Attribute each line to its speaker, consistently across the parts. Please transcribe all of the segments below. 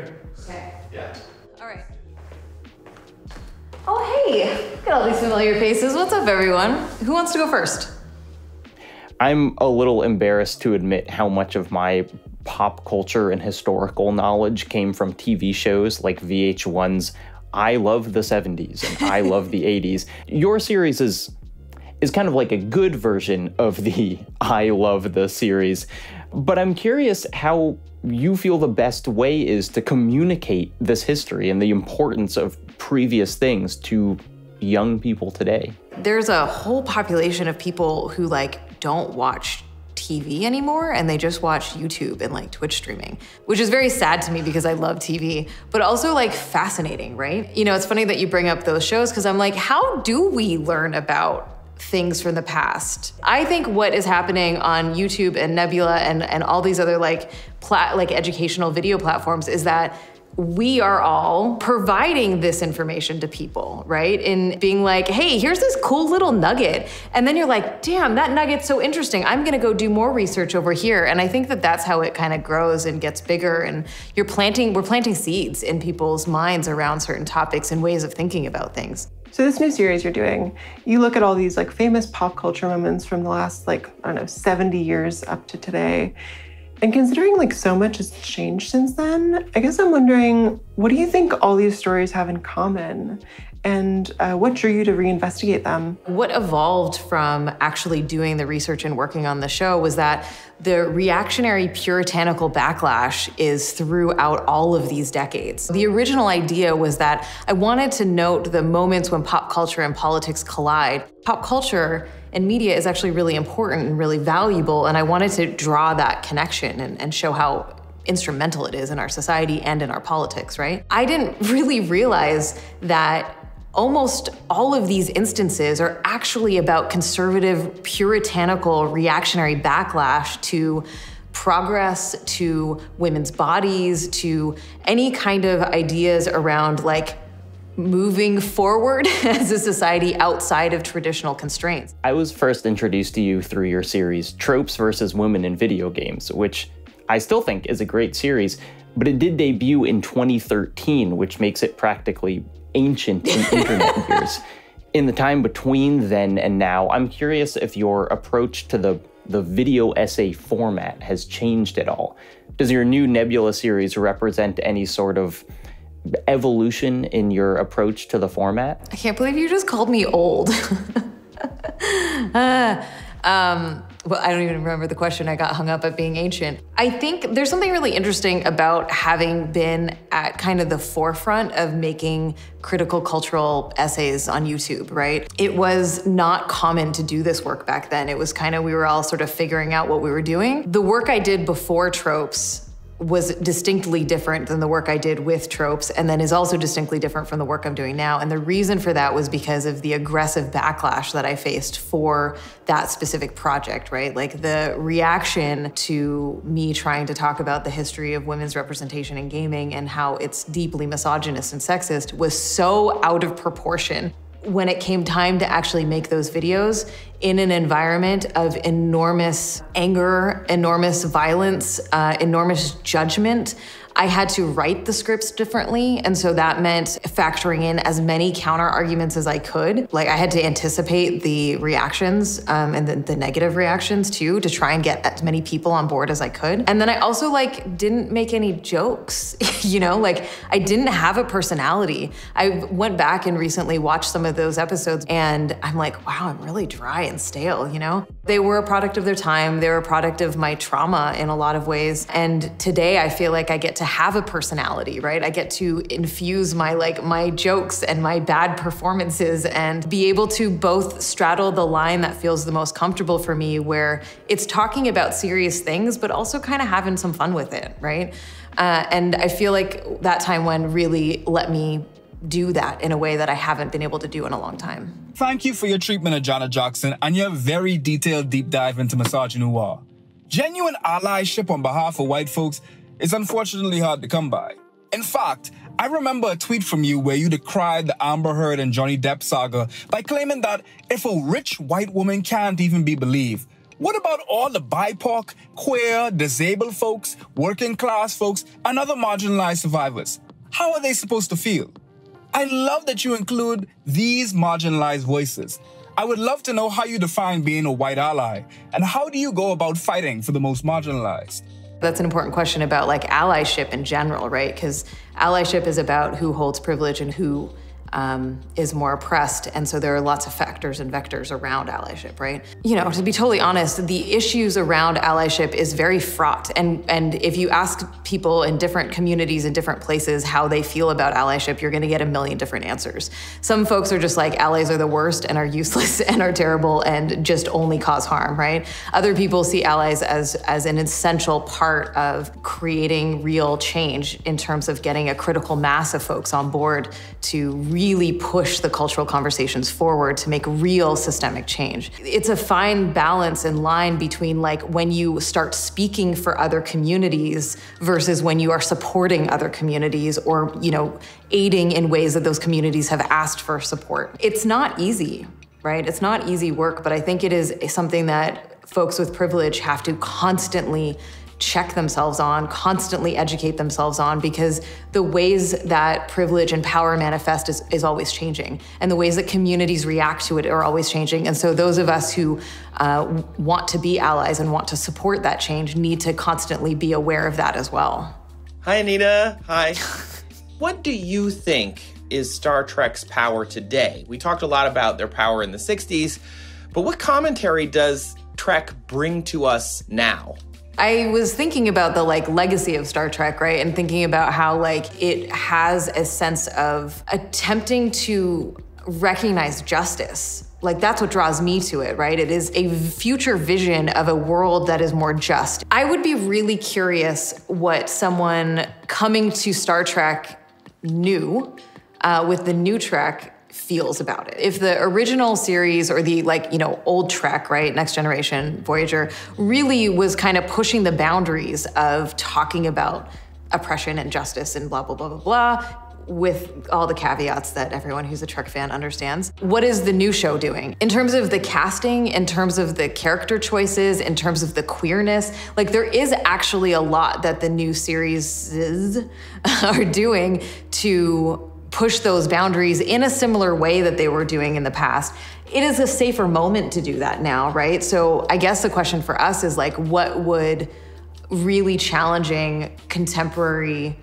Speaker 1: Good.
Speaker 2: Okay.
Speaker 1: Yeah.
Speaker 2: All right. Oh, hey. Look at all these familiar faces. What's up, everyone? Who wants to go first?
Speaker 3: I'm a little embarrassed to admit how much of my pop culture and historical knowledge came from TV shows like VH1's I Love the 70s and I Love the 80s. Your series is kind of like a good version of the I Love the series. But I'm curious how you feel the best way is to communicate this history and the importance of previous things to young people today.
Speaker 2: There's a whole population of people who don't watch TV anymore, and they just watch YouTube and Twitch streaming, which is very sad to me because I love TV, but also fascinating, right? You know, it's funny that you bring up those shows because I'm like, how do we learn about things from the past? I think what is happening on YouTube and Nebula and all these other educational video platforms is that we are all providing this information to people, right? In being like, hey, here's this cool little nugget. And then you're like, damn, that nugget's so interesting. I'm gonna go do more research over here. And I think that that's how it kind of grows and gets bigger. And we're planting seeds in people's minds around certain topics and ways of thinking about things.
Speaker 4: So this new series you're doing, you look at all these famous pop culture moments from the last 70 years up to today. And considering so much has changed since then, I guess I'm wondering, what do you think all these stories have in common? And what drew you to reinvestigate them?
Speaker 2: What evolved from actually doing the research and working on the show was that the reactionary puritanical backlash is throughout all of these decades. The original idea was that I wanted to note the moments when pop culture and politics collide. Pop culture and media is actually really important and really valuable, and I wanted to draw that connection and show how instrumental it is in our society and in our politics, right? I didn't really realize that almost all of these instances are actually about conservative, puritanical, reactionary backlash to progress, to women's bodies, to any kind of ideas around moving forward as a society outside of traditional constraints.
Speaker 3: I was first introduced to you through your series, Tropes versus Women in Video Games, which I still think is a great series, but it did debut in 2013, which makes it practically ancient in internet years. In the time between then and now, I'm curious if your approach to the video essay format has changed at all. Does your new Nebula series represent any sort of evolution in your approach to the format?
Speaker 2: I can't believe you just called me old. Well, I don't even remember the question. I got hung up at being ancient. I think there's something really interesting about having been at kind of the forefront of making critical cultural essays on YouTube, right? It was not common to do this work back then. It was we were all sort of figuring out what we were doing. The work I did before Tropes was distinctly different than the work I did with Tropes, and then is also distinctly different from the work I'm doing now. And the reason for that was because of the aggressive backlash that I faced for that specific project, right? The reaction to me trying to talk about the history of women's representation in gaming and how it's deeply misogynist and sexist was so out of proportion when it came time to actually make those videos in an environment of enormous anger, enormous violence, enormous judgment. I had to write the scripts differently, and so that meant factoring in as many counter arguments as I could. I had to anticipate the reactions and the negative reactions too, to try and get as many people on board as I could. And then I also didn't make any jokes, I didn't have a personality. I went back and recently watched some of those episodes, and I'm like, wow, I'm really dry and stale, They were a product of their time. They were a product of my trauma in a lot of ways. And today I feel like I get to have a personality, right? I get to infuse my jokes and my bad performances and be able to both straddle the line that feels the most comfortable for me, where it's talking about serious things, but also kind of having some fun with it, right? And I feel like that time when really let me do that in a way that I haven't been able to do in a long time.
Speaker 5: Thank you for your treatment of Janet Jackson and your very detailed deep dive into misogynoir. Genuine allyship on behalf of white folks is unfortunately hard to come by. In fact, I remember a tweet from you where you decried the Amber Heard and Johnny Depp saga by claiming that if a rich white woman can't even be believed, What about all the BIPOC, queer, disabled folks, working class folks, and other marginalized survivors? How are they supposed to feel? I love that you include these marginalized voices. I would love to know how you define being a white ally, and how do you go about fighting for the most marginalized?
Speaker 2: That's an important question about like allyship in general, right? Because allyship is about who holds privilege and who is more oppressed. And so there are lots of factors and vectors around allyship, right? You know, to be totally honest, the issues around allyship is very fraught. And if you ask people in different communities in different places how they feel about allyship, you're gonna get a million different answers. Some folks are just like, allies are the worst and are useless and are terrible and just only cause harm, right? Other people see allies as an essential part of creating real change in terms of getting a critical mass of folks on board to really push the cultural conversations forward to make real systemic change. It's a fine balance and line between like when you start speaking for other communities versus when you are supporting other communities or, you know, aiding in ways that those communities have asked for support. It's not easy, right? It's not easy work, but I think it is something that folks with privilege have to constantly check themselves on, constantly educate themselves on, because the ways that privilege and power manifest is always changing. And the ways that communities react to it are always changing. And so those of us who want to be allies and want to support that change need to constantly be aware of that as well.
Speaker 1: Hi, Anita. Hi. What do you think is Star Trek's power today? We talked a lot about their power in the 60s, but what commentary does Trek bring to us now?
Speaker 2: I was thinking about the like legacy of Star Trek, right? And thinking about how like it has a sense of attempting to recognize justice. Like that's what draws me to it, right? It is a future vision of a world that is more just. I would be really curious what someone coming to Star Trek new with the new Trek feels about it. If the original series or the like, you know, old Trek, right, Next Generation, Voyager, really was kind of pushing the boundaries of talking about oppression and justice and blah, blah, blah, blah, blah, with all the caveats that everyone who's a Trek fan understands. What is the new show doing? In terms of the casting, in terms of the character choices, in terms of the queerness, like there is actually a lot that the new series are doing to push those boundaries in a similar way that they were doing in the past. It is a safer moment to do that now, right? So I guess the question for us is like, what would really challenging contemporary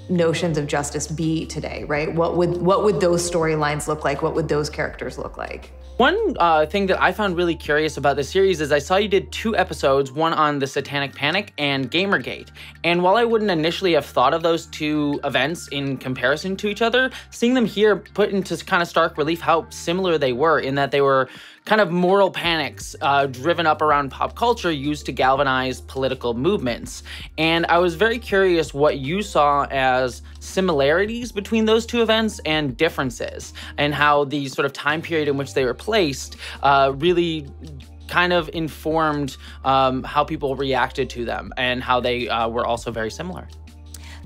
Speaker 2: notions of justice be today, right? What would those storylines look like? What would those characters look like?
Speaker 6: One thing that I found really curious about the series is I saw you did 2 episodes, one on the Satanic Panic and Gamergate. And while I wouldn't initially have thought of those 2 events in comparison to each other, seeing them here put into kind of stark relief how similar they were in that they were kind of moral panics driven up around pop culture used to galvanize political movements. And I was very curious what you saw as similarities between those 2 events and differences, and how the sort of time period in which they were placed really kind of informed how people reacted to them and how they were also very similar.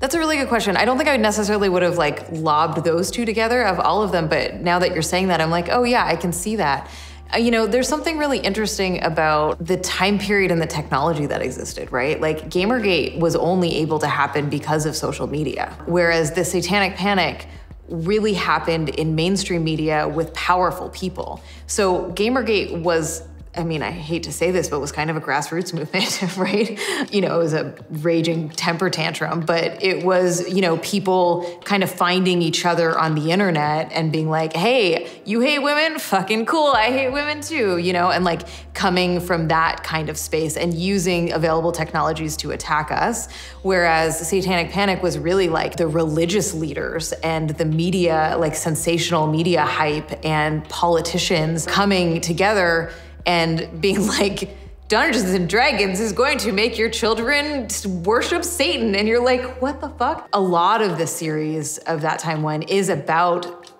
Speaker 2: That's a really good question. I don't think I necessarily would have like lobbed those 2 together of all of them, but now that you're saying that, I'm like, oh yeah, I can see that. You know, there's something really interesting about the time period and the technology that existed, right? Like Gamergate was only able to happen because of social media, whereas the Satanic Panic really happened in mainstream media with powerful people. So Gamergate was, I mean, I hate to say this, but it was kind of a grassroots movement, right? You know, it was a raging temper tantrum, but it was, you know, people kind of finding each other on the internet and being like, hey, you hate women? Fucking cool, I hate women too, you know, and like coming from that kind of space and using available technologies to attack us. Whereas the Satanic Panic was really like the religious leaders and the media, like sensational media hype and politicians coming together and being like, Dungeons and Dragons is going to make your children worship Satan. And you're like, what the fuck? A lot of the series of That Time When is about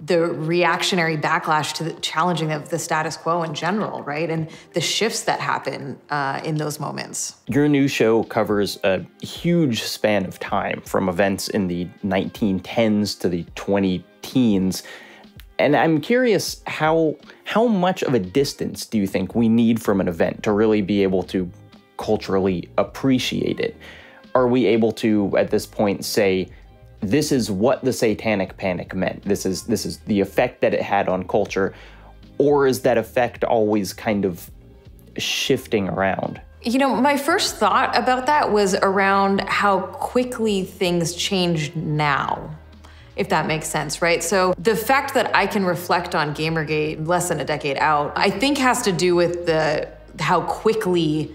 Speaker 2: the reactionary backlash to the challenging of the status quo in general, right? And the shifts that happen in those moments.
Speaker 3: Your new show covers a huge span of time, from events in the 1910s to the 2010s. And I'm curious, how much of a distance do you think we need from an event to really be able to culturally appreciate it? Are we able to, at this point, say, this is what the Satanic Panic meant, this is the effect that it had on culture, or is that effect always kind of shifting around?
Speaker 2: You know, my first thought about that was around how quickly things change now, if that makes sense, right? So the fact that I can reflect on Gamergate less than a decade out, I think has to do with how quickly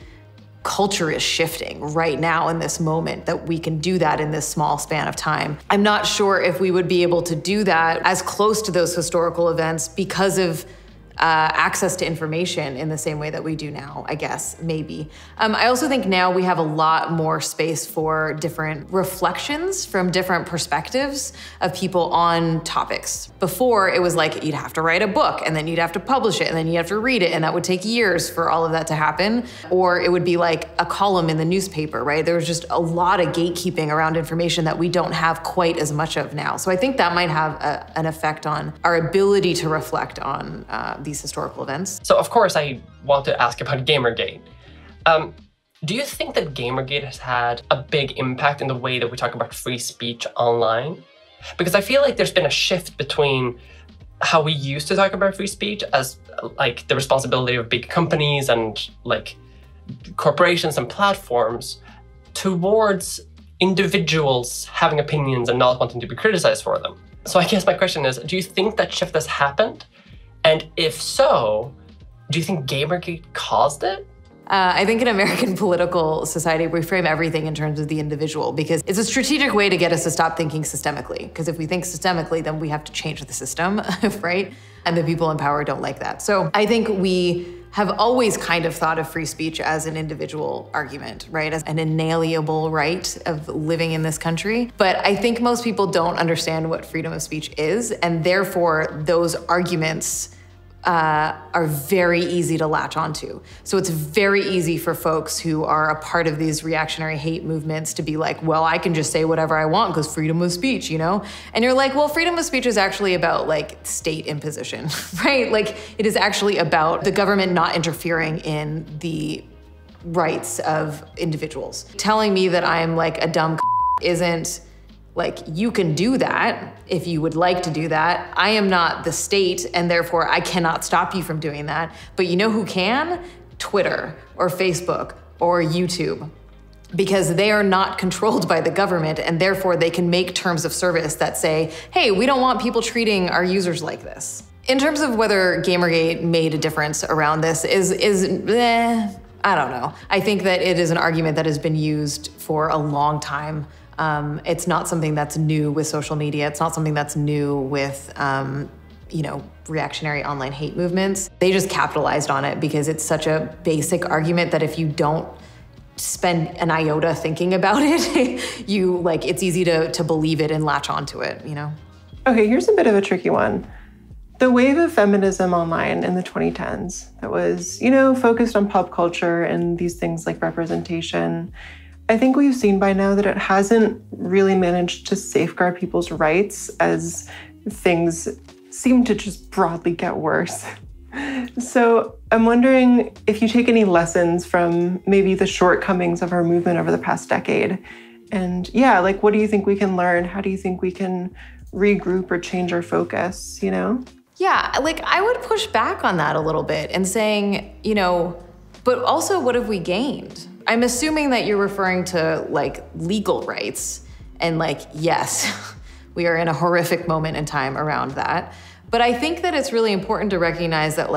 Speaker 2: culture is shifting right now in this moment, that we can do that in this small span of time. I'm not sure if we would be able to do that as close to those historical events because of access to information in the same way that we do now, I guess, maybe. I also think now we have a lot more space for different reflections from different perspectives of people on topics. Before, it was like you'd have to write a book, and then you'd have to publish it, and then you'd have to read it, and that would take years for all of that to happen. Or it would be like a column in the newspaper, right? There was just a lot of gatekeeping around information that we don't have quite as much of now. So I think that might have an effect on our ability to reflect on these historical events.
Speaker 7: So of course I want to ask about Gamergate. Do you think that Gamergate has had a big impact in the way that we talk about free speech online? Because I feel like there's been a shift between how we used to talk about free speech as like the responsibility of big companies and like corporations and platforms towards individuals having opinions and not wanting to be criticized for them. So I guess my question is, do you think that shift has happened? And if so, do you think Gamergate caused it?
Speaker 2: I think in American political society, we frame everything in terms of the individual because it's a strategic way to get us to stop thinking systemically. Because if we think systemically, then we have to change the system, right? And the people in power don't like that. So I think we have always kind of thought of free speech as an individual argument, right? As an inalienable right of living in this country. But I think most people don't understand what freedom of speech is, and therefore those arguments are very easy to latch onto. So it's very easy for folks who are a part of these reactionary hate movements to be like, well, I can just say whatever I want because freedom of speech, you know? And you're like, well, freedom of speech is actually about like state imposition, right? Like it is actually about the government not interfering in the rights of individuals. Telling me that I'm like a dumb isn't like, you can do that if you would like to do that. I am not the state, and therefore I cannot stop you from doing that. But you know who can? Twitter or Facebook or YouTube, because they are not controlled by the government, and therefore they can make terms of service that say, hey, we don't want people treating our users like this. In terms of whether Gamergate made a difference around this I don't know. I think that it is an argument that has been used for a long time. It's not something that's new with social media. It's not something that's new with, reactionary online hate movements. They just capitalized on it because it's such a basic argument that if you don't spend an iota thinking about it, it's easy to believe it and latch onto it, you know?
Speaker 4: Okay, here's a bit of a tricky one. The wave of feminism online in the 2010s that was, focused on pop culture and these things like representation, I think we've seen by now that it hasn't really managed to safeguard people's rights as things seem to just broadly get worse. So I'm wondering if you take any lessons from maybe the shortcomings of our movement over the past decade. And what do you think we can learn? How do you think we can regroup or change our focus,
Speaker 2: Yeah, I would push back on that a little bit and saying, but also what have we gained? I'm assuming that you're referring to legal rights and yes, we are in a horrific moment in time around that. But I think that it's really important to recognize that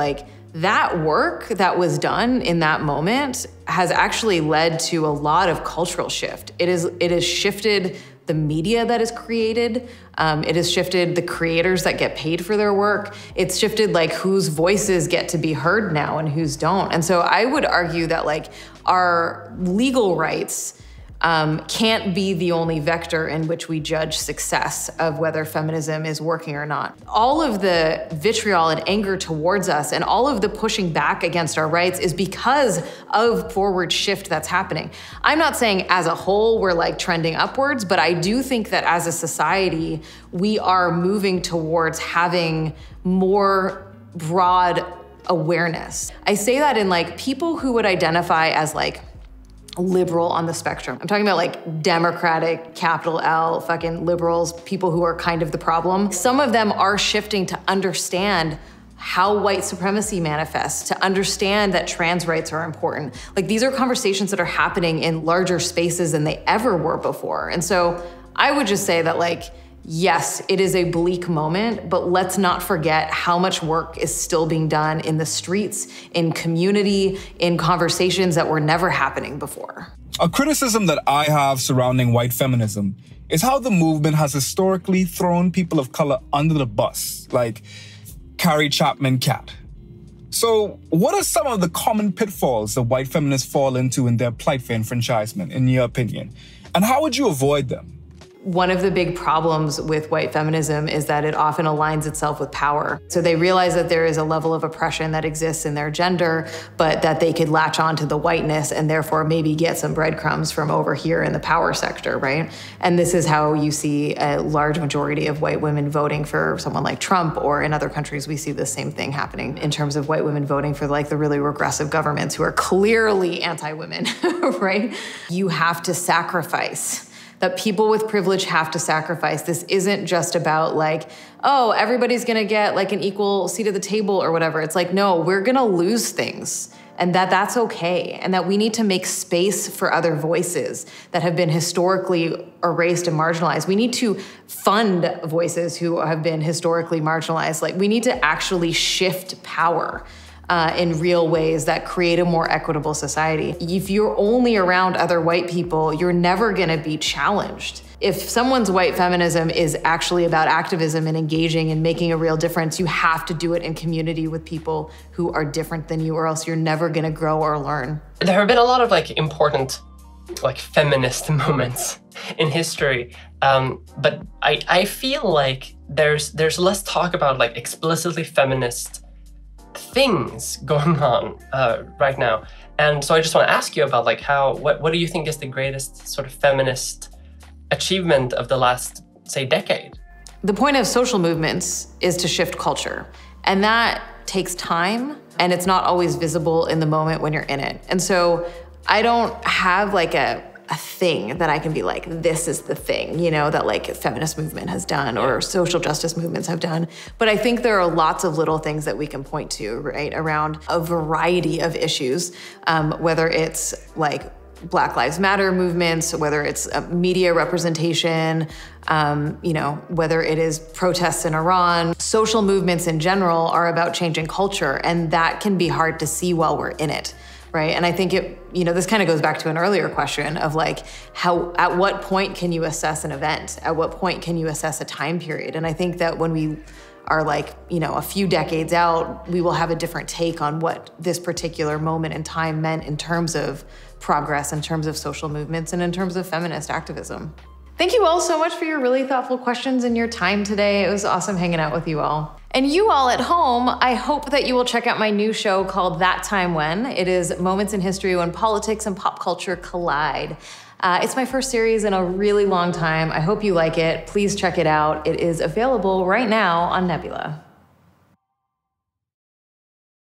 Speaker 2: that work that was done in that moment has actually led to a lot of cultural shift. It has shifted the media that is created. It has shifted the creators that get paid for their work. It's shifted whose voices get to be heard now and whose don't. And so I would argue that our legal rights can't be the only vector in which we judge success of whether feminism is working or not. All of the vitriol and anger towards us and all of the pushing back against our rights is because of forward shift that's happening. I'm not saying as a whole we're like trending upwards, but I do think that as a society, we are moving towards having more broad awareness. I say that in like people who would identify as like liberal on the spectrum. I'm talking about like Democratic, capital L, fucking liberals, people who are kind of the problem. Some of them are shifting to understand how white supremacy manifests, to understand that trans rights are important. Like these are conversations that are happening in larger spaces than they ever were before. And so I would just say that like, yes, it is a bleak moment, but let's not forget how much work is still being done in the streets, in community, in conversations that were never happening before.
Speaker 5: A criticism that I have surrounding white feminism is how the movement has historically thrown people of color under the bus, like Carrie Chapman Cat. So what are some of the common pitfalls that white feminists fall into in their plight for enfranchisement, in your opinion? And how would you avoid them?
Speaker 2: One of the big problems with white feminism is that it often aligns itself with power. So they realize that there is a level of oppression that exists in their gender, but that they could latch on to the whiteness and therefore maybe get some breadcrumbs from over here in the power sector, right? And this is how you see a large majority of white women voting for someone like Trump, or in other countries we see the same thing happening in terms of white women voting for like the really regressive governments who are clearly anti-women, right? You have to sacrifice. That people with privilege have to sacrifice. This isn't just about like, oh, everybody's gonna get like an equal seat at the table or whatever. It's like, no, we're gonna lose things, and that's okay. And that we need to make space for other voices that have been historically erased and marginalized. We need to fund voices who have been historically marginalized. Like we need to actually shift power in real ways that create a more equitable society. If you're only around other white people, you're never gonna be challenged. If someone's white feminism is actually about activism and engaging and making a real difference, you have to do it in community with people who are different than you, or else you're never gonna grow or learn.
Speaker 7: There have been a lot of like important like feminist moments in history, but I feel like there's less talk about like explicitly feminist things going on right now. And so I just want to ask you about like what do you think is the greatest sort of feminist achievement of the last, say, decade?
Speaker 2: The point of social movements is to shift culture. And that takes time, and it's not always visible in the moment when you're in it. And so I don't have like a thing that I can be like, this is the thing, you know, that like feminist movement has done or social justice movements have done. But I think there are lots of little things that we can point to, right, around a variety of issues, whether it's like Black Lives Matter movements, whether it's media representation, you know, whether it is protests in Iran. Social movements in general are about changing culture, and that can be hard to see while we're in it. Right. And I think you know, this kind of goes back to an earlier question of like, at what point can you assess an event? At what point can you assess a time period? And I think that when we are like, you know, a few decades out, we will have a different take on what this particular moment in time meant in terms of progress, in terms of social movements, and in terms of feminist activism. Thank you all so much for your really thoughtful questions and your time today. It was awesome hanging out with you all. And you all at home, I hope that you will check out my new show called That Time When. It is moments in history when politics and pop culture collide. It's my first series in a really long time. I hope you like it. Please check it out. It is available right now on Nebula.